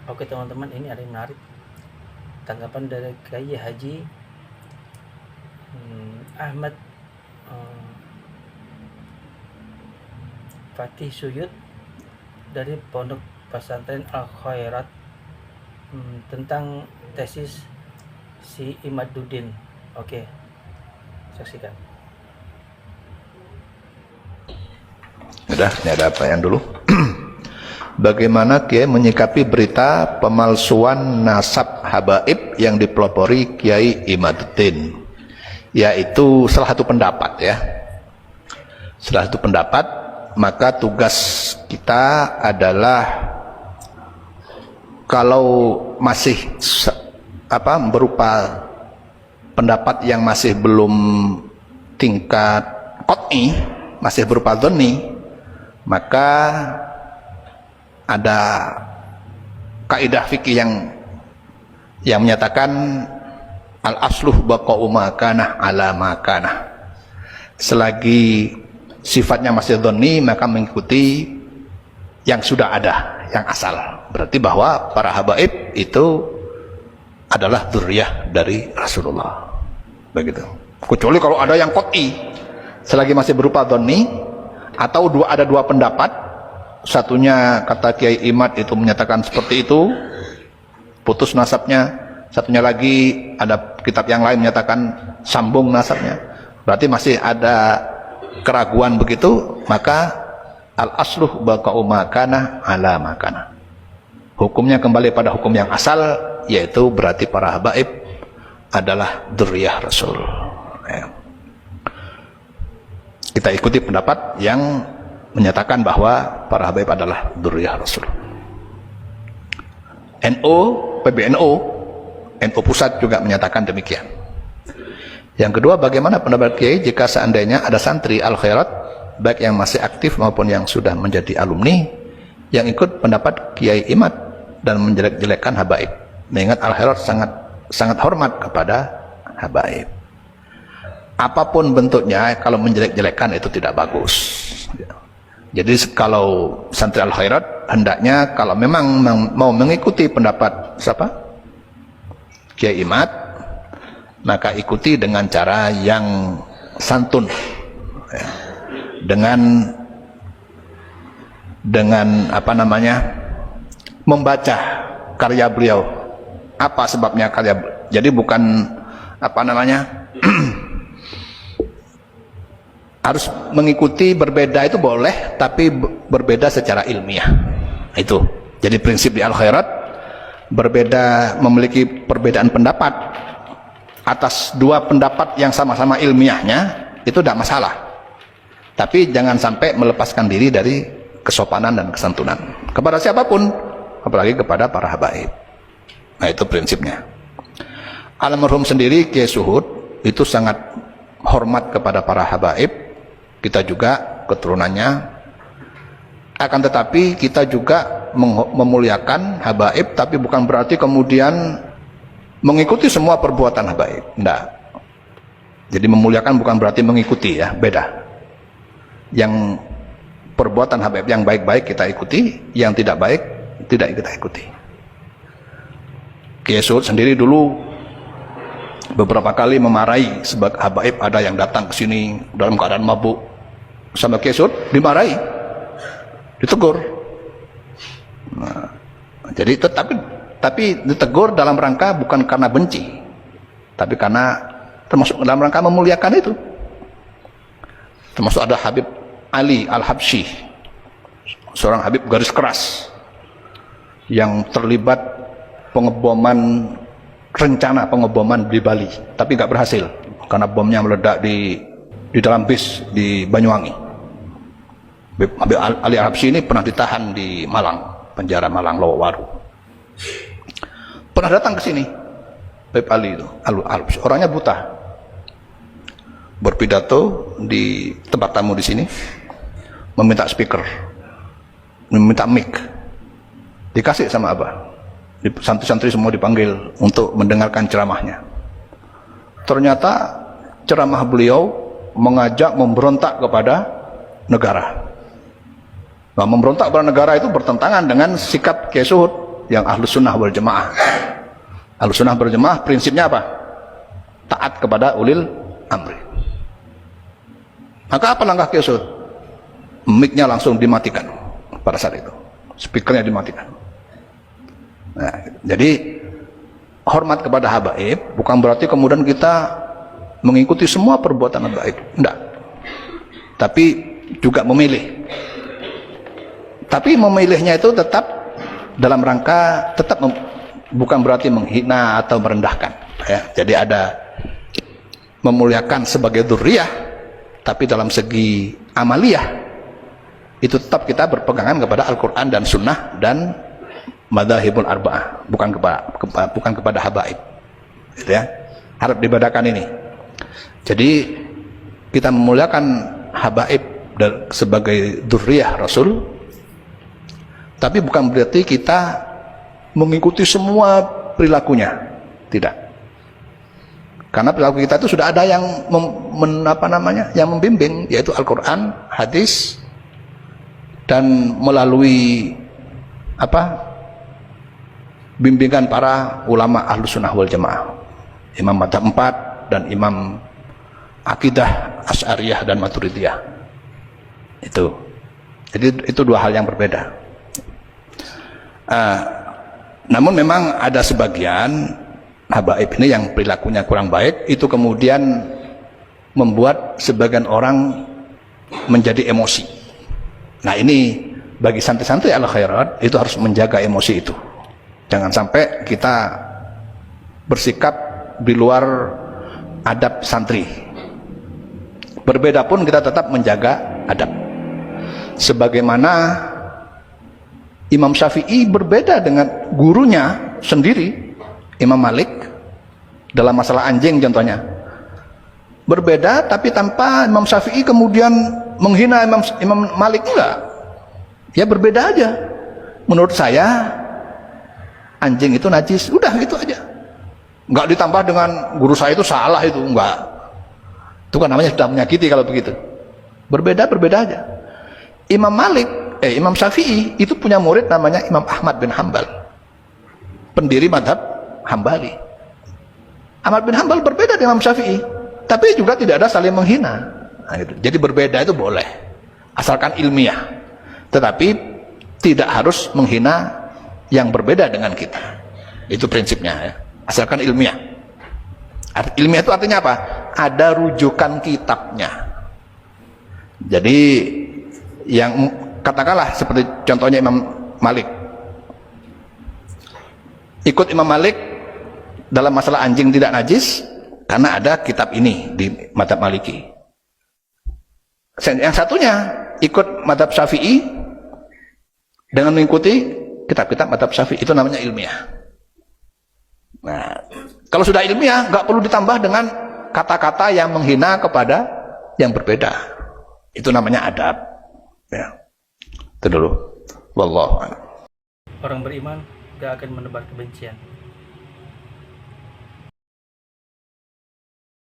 Oke teman-teman, ini ada yang menarik. Tanggapan dari Kiai Haji Ahmad Fatih Suyud dari Pondok Pesantren Al Khairat tentang tesis si Imaduddin. Oke, saksikan. Udah, ini ada apa yang dulu? Bagaimana Kiai menyikapi berita pemalsuan nasab habaib yang dipelopori Kiai Imaduddin? Yaitu salah satu pendapat ya. Salah satu pendapat, maka tugas kita adalah kalau masih berupa pendapat yang masih belum tingkat qat'i, masih berupa dhonni, maka ada kaidah fikih yang menyatakan al asluh baqa'u ma kana ala ma kana. Selagi sifatnya masih dhonni, maka mengikuti yang sudah ada, yang asal. Berarti bahwa para habaib itu adalah dzurriyyah dari Rasulullah. Begitu. Kecuali kalau ada yang qat'i, selagi masih berupa dhonni, atau ada dua pendapat. Satunya kata Kiai Imad itu menyatakan seperti itu, putus nasabnya. Satunya lagi ada kitab yang lain menyatakan sambung nasabnya. Berarti masih ada keraguan begitu, maka al asluh baqa'u ma kana ala ma kana. Hukumnya kembali pada hukum yang asal, yaitu berarti para habaib adalah dzurriyyah Rasul. Kita ikuti pendapat yang menyatakan bahwa para habaib adalah dzurriyyah Rasul. PBNU pusat juga menyatakan demikian. Yang kedua, bagaimana pendapat Kiai jika seandainya ada santri Al Khairat, baik yang masih aktif maupun yang sudah menjadi alumni, yang ikut pendapat Kiai Imad dan menjelek-jelekkan habaib, mengingat Al Khairat sangat hormat kepada habaib. Apapun bentuknya, kalau menjelek-jelekkan itu tidak bagus. Jadi kalau santri Al Khairat hendaknya kalau memang mau mengikuti pendapat siapa? Kiai Imad, maka ikuti dengan cara yang santun, ya. dengan membaca karya beliau. Apa sebabnya karya? Jadi bukan harus mengikuti berbeda itu boleh, tapi berbeda secara ilmiah. Itu jadi prinsip di Al Khairat, berbeda, memiliki perbedaan pendapat atas dua pendapat yang sama-sama ilmiahnya, itu tidak masalah, tapi jangan sampai melepaskan diri dari kesopanan dan kesantunan kepada siapapun, apalagi kepada para habaib. Nah, itu prinsipnya. Almarhum sendiri Kiai Suhud itu sangat hormat kepada para habaib. Kita juga keturunannya, akan tetapi kita juga memuliakan habaib, tapi bukan berarti kemudian mengikuti semua perbuatan habaib. Tidak. Jadi memuliakan bukan berarti mengikuti, ya, beda. Yang perbuatan habaib yang baik-baik kita ikuti, yang tidak baik tidak kita ikuti. Kiai Suhud sendiri dulu beberapa kali memarahi sebagai habaib, ada yang datang ke sini dalam keadaan mabuk, sama Kiai Suhud dimarahi, ditegur. Nah, jadi tapi ditegur dalam rangka bukan karena benci, tapi karena termasuk dalam rangka memuliakan itu. Termasuk ada Habib Ali Al-Habsyi, seorang habib garis keras yang terlibat rencana pengeboman di Bali, tapi nggak berhasil karena bomnya meledak di dalam bis di Banyuwangi. Habib Ali Al-Habsyi ini pernah ditahan di Malang, penjara Malang Lowawaru. Pernah datang ke sini Habib Ali itu Al-Habsyi, orangnya buta, berpidato di tempat tamu di sini, meminta speaker, meminta mic, dikasih sama Abah. Santri-santri semua dipanggil untuk mendengarkan ceramahnya. Ternyata ceramah beliau mengajak memberontak kepada negara. Nah, memberontak kepada negara itu bertentangan dengan sikap Kiai Suhud. yang ahlus sunnah wal jamaah. Ahlus sunnah wal jamaah prinsipnya apa? Taat kepada ulil amri. Maka apa langkah Kiai Saud? Mic-nya langsung dimatikan pada saat itu, speakernya dimatikan. Nah, jadi hormat kepada habaib bukan berarti kemudian kita mengikuti semua perbuatan baik, enggak. Tapi juga memilih. Tapi memilihnya itu tetap dalam rangka bukan berarti menghina atau merendahkan. Ya, jadi ada memuliakan sebagai dzurriyyah, tapi dalam segi amaliyah itu tetap kita berpegangan kepada Al-Quran dan Sunnah dan madzhabul arba'ah, bukan kepada habaib, gitu ya. Harap dibedakan ini. Jadi kita memuliakan habaib sebagai dzurriyyah Rasul, tapi bukan berarti kita mengikuti semua perilakunya, tidak. Karena perilaku kita itu sudah ada yang yang membimbing, yaitu Al-Quran, hadis, dan melalui bimbingan para ulama ahlus sunnah wal jamaah, imam madzhab 4 dan imam akidah Asy'ariyah dan Maturidiyah. Itu jadi itu dua hal yang berbeda. Namun memang ada sebagian habaib ini yang perilakunya kurang baik, itu kemudian membuat sebagian orang menjadi emosi. Nah, ini bagi santri-santri al-khairat itu harus menjaga emosi itu. Jangan sampai kita bersikap di luar adab santri. Berbeda pun kita tetap menjaga adab. Sebagaimana Imam Syafi'i berbeda dengan gurunya sendiri, Imam Malik, dalam masalah anjing contohnya. Berbeda, tapi tanpa Imam Syafi'i kemudian menghina Imam Malik, enggak. Ya berbeda aja. Menurut saya anjing itu najis, udah gitu aja. Enggak ditambah dengan guru saya itu salah, itu enggak. Itu kan namanya sudah menyakiti kalau begitu. Berbeda aja. Imam Syafi'i itu punya murid namanya Imam Ahmad bin Hambal, pendiri madhab Hambali. Ahmad bin Hambal berbeda dengan Imam Syafi'i, tapi juga tidak ada saling menghina. Nah, gitu. Jadi berbeda itu boleh, asalkan ilmiah, tetapi tidak harus menghina yang berbeda dengan kita. Itu prinsipnya ya. Asalkan ilmiah. Ilmiah itu artinya apa? Ada rujukan kitabnya. Jadi yang katakanlah seperti contohnya Imam Malik, ikut Imam Malik dalam masalah anjing tidak najis karena ada kitab ini di mazhab Maliki. Yang satunya ikut mazhab Syafi'i dengan mengikuti kitab-kitab mazhab Syafi'i, itu namanya ilmiah. Nah, kalau sudah ilmiah nggak perlu ditambah dengan kata-kata yang menghina kepada yang berbeda. Itu namanya adab. Ya. Itu dulu. Wallahu a'lam. Orang beriman gak akan menebar kebencian.